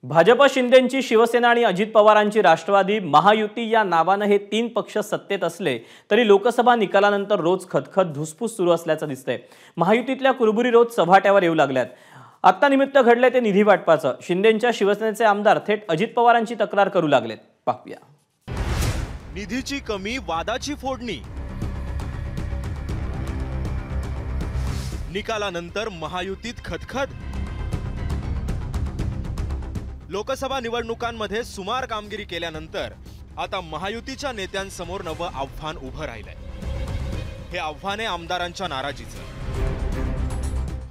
भाजप शिंदेंची शिवसेना आणि अजित पवारांची राष्ट्रवादी महायुती या नावाने हे तीन पक्ष सत्तेत असले तरी लोकसभा निकालानंतर रोज खतखत धुसफूस सुरू असल्याचं दिसतंय। महायुतीतल्या कुरबुरी रोज सभाट्यावर येऊ लागल्यात। आता निमित्त घडले ते निधी वाटपाचं। शिंदेंच्या शिवसेनेचे आमदार थेट अजित पवारांची तक्रार करू लागलेत। पाहूया। निधीची कमी, वादाची फोडणी, निकालानंतर महायुतीत खतखत। लोकसभा निवडणुकांमध्ये सुमार कामगिरी केल्यानंतर आता महायुतीच्या नेत्यांसमोर नवं आव्हान उभं राहिलंय। हे आव्हान आहे आमदारांच्या नाराजीचं।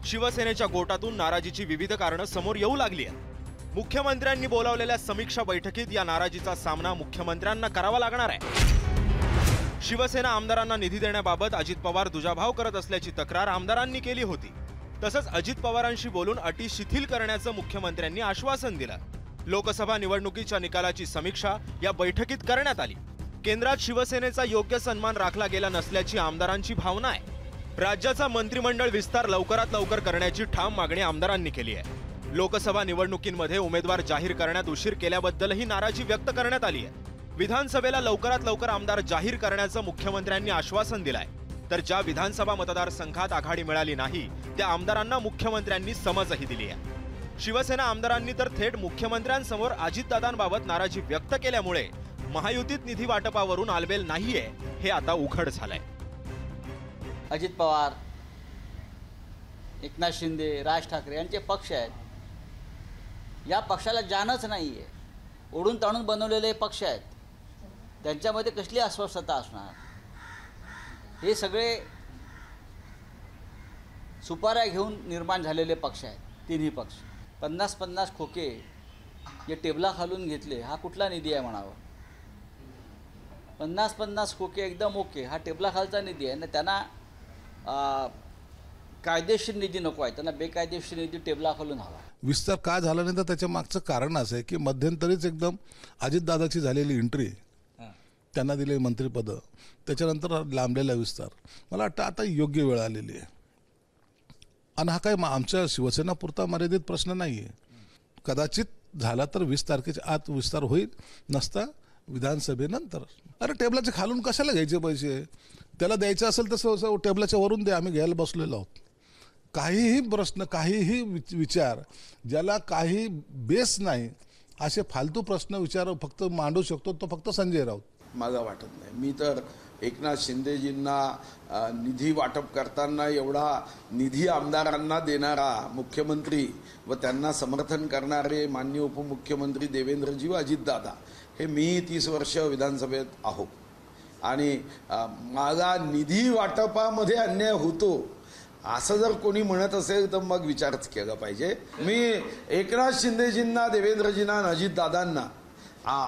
शिवसेनेच्या गोटातून नाराजीची विविध कारणं समोर येऊ लागली आहेत। मुख्यमंत्र्यांनी बोलावलेल्या समीक्षा बैठकीत या नाराजीचा सामना मुख्यमंत्र्यांना करावा लागणार आहे। शिवसेना आमदारांना निधी देण्याबाबत अजित पवार दुजाभाव करत असल्याची तक्रार आमदारांनी केली होती। तसंच अजित पवारांशी बोलून अटी शिथिल करण्याचं मुख्यमंत्र्यांनी आश्वासन दिलं। लोकसभा निवडणुकीच्या निकालाची समीक्षा या बैठकीत करण्यात आली। केंद्रात शिवसेनेचा योग्य सन्मान राखला गेला नसल्याची आमदारांची भावना आहे। राज्याचा मंत्रिमंडळ विस्तार लवकरात लवकर करण्याची ठाम मागणी आमदारांनी केली आहे। लोकसभा निवडणुकींमध्ये उमेदवार जाहीर करण्यात उशीर केल्याबद्दलही नाराजी व्यक्त करण्यात आली आहे। विधानसभेला लवकरात लवकर आमदार जाहीर करण्याचं मुख्यमंत्र्यांनी आश्वासन दिलंय। तर ज्या विधानसभा मतदारसंघात आघाडी मिळाली नाही त्या आमदारांना मुख्यमंत्र्यांनी समजही दिली आहे। शिवसेना आमदारांनी तर थेट मुख्यमंत्र्यांसमोर अजितदादांबाबत नाराजी व्यक्त केल्यामुळे महायुतीत निधी वाटपावरून आलबेल नाहीये हे आता उघड झालंय। अजित पवार, एकनाथ शिंदे, राज ठाकरे यांचे पक्ष आहेत। या पक्षाला जानच नाहीये। ओढून ताणून बनवलेले पक्ष आहेत। त्यांच्यामध्ये कसली अस्वस्थता असणार? हे सगळे सुपाऱ्या घेऊन निर्माण झालेले पक्ष आहेत। तिन्ही पक्ष 50-50 खोके जे टेबला खालून घेतले, हा कुठला निधी आहे म्हणावं? 50-50 खोके एकदम ओके, हा टेबला खालचा निधी आहे ना। त्यांना कायदेशीर निधी नको आहे, त्यांना बेकायदेशीर निधी टेबला खालून हवा। विस्तार का झाला नाही तर त्याच्या मागचं कारण असं आहे की मध्यंतरीच एकदम अजितदादाची झालेली एंट्री, त्यांना दिलेली मंत्रिपद, त्याच्यानंतर लांबलेला विस्तार, मला वाटतं आता योग्य वेळ आलेली आहे। आणि हा काय आमच्या शिवसेना पुरता मर्यादित प्रश्न नाही आहे। कदाचित झाला तर 20 तारखेच्या आत विस्तार होईल, नसता विधानसभेनंतर। अरे टेबलाच्या खालून कशाला घ्यायचे पैसे? त्याला द्यायचं असेल तर टेबलाच्या वरून दे, आम्ही घ्यायला बसलेलो आहोत। काहीही प्रश्न, काहीही विचार ज्याला काही बेस नाही असे फालतू प्रश्न विचार फक्त मांडू शकतो तो फक्त संजय राऊत। मला वाटत नाही। मी तर एकनाथ शिंदेजींना निधी वाटप करताना एवढा निधी आमदारांना देणारा मुख्यमंत्री व त्यांना समर्थन करणारे माननीय उपमुख्यमंत्री देवेंद्रजी व अजितदादा, हे मी 30 वर्ष विधानसभेत आहो आणि माझा निधी वाटपामध्ये अन्याय होतो असं जर कोणी म्हणत असेल तर मग विचारच केला पाहिजे। मी एकनाथ शिंदेजींना, देवेंद्रजींना, अजितदादांना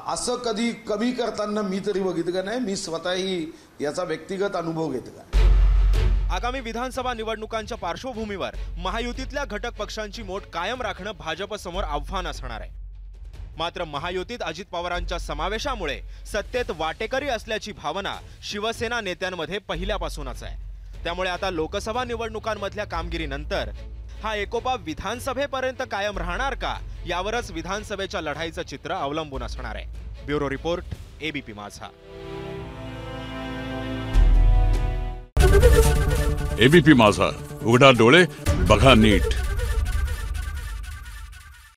असं कधी कमी करताना मी तरी बघितलं नाही। मी स्वतःही याचा व्यक्तिगत अनुभव घेतला। आगामी विधानसभा निवडणुकांच्या पार्श्वभूमीवर महायुतीतल्या घटक पक्षांची मोठ कायम राखणं भाजपसमोर आव्हान असणार आहे। मात्र महायुतीत अजित पवारांच्या समावेशामुळे सत्तेत वाटेकरी असल्याची भावना शिवसेना नेत्यांमध्ये पहिल्यापासूनच आहे। त्यामुळे आता लोकसभा निवडणुकांमधल्या कामगिरीनंतर हा एकोपा विधानसभेपर्यंत कायम राहणार का, यावरच विधानसभेच्या लढाईचं चित्र अवलंबून असणार आहे। ब्युरो रिपोर्ट, एबीपी माझा। एबीपी माझा, उघडा डोळे बघा नीट।